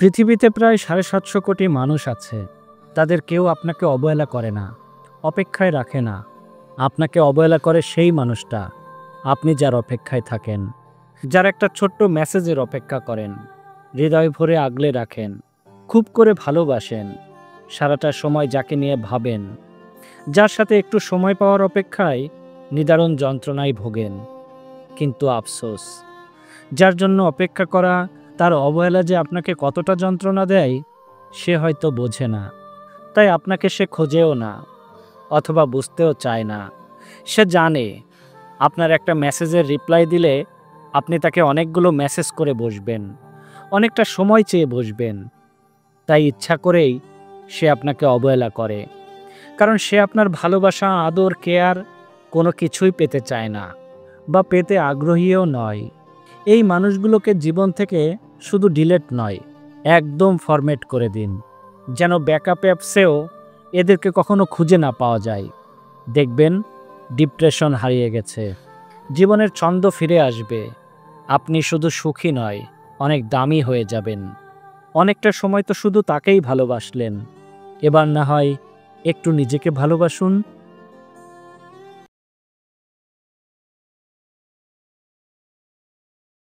পৃথিবীতে প্রায় ৭৫০ কোটি মানুষ আছে। তাদের কেউ আপনাকে অবহেলা করে না, অপেক্ষায় রাখে না। আপনাকে অবহেলা করে সেই মানুষটা, আপনি যার অপেক্ষায় থাকেন। যার একটা ছোট্ট মেসেজের অপেক্ষা করেন, হৃদয় ভরে আগলে রাখেন, খুব করে ভালোবাসেন, সারাটা সময় যাকে নিয়ে ভাবেন, যার সাথে একটু সময় পাওয়ার অপেক্ষায় নিদারুণ যন্ত্রণায় ভোগেন। কিন্তু আফসোস, যার জন্য অপেক্ষা করা, তার অবহেলা যে আপনাকে কতটা যন্ত্রণা দেয় সে হয়তো বোঝে না। তাই আপনাকে সে খোঁজেও না, অথবা বুঝতেও চায় না। সে জানে আপনার একটা মেসেজের রিপ্লাই দিলে আপনি তাকে অনেকগুলো মেসেজ করে বসবেন, অনেকটা সময় চেয়ে বসবেন। তাই ইচ্ছা করেই সে আপনাকে অবহেলা করে, কারণ সে আপনার ভালোবাসা, আদর, কেয়ার কোনো কিছুই পেতে চায় না, বা পেতে আগ্রহীও নয়। এই মানুষগুলোকে জীবন থেকে শুধু ডিলেট নয়, একদম ফরম্যাট করে দিন, যেন ব্যাকআপ অ্যাপসেও এদেরকে কখনো খুঁজে না পাওয়া যায়। দেখবেন ডিপ্রেশন হারিয়ে গেছে, জীবনের ছন্দ ফিরে আসবে। আপনি শুধু সুখী নয়, অনেক দামি হয়ে যাবেন। অনেকটা সময় তো শুধু তাকেই ভালোবাসলেন, এবার না হয় একটু নিজেকে ভালোবাসুন।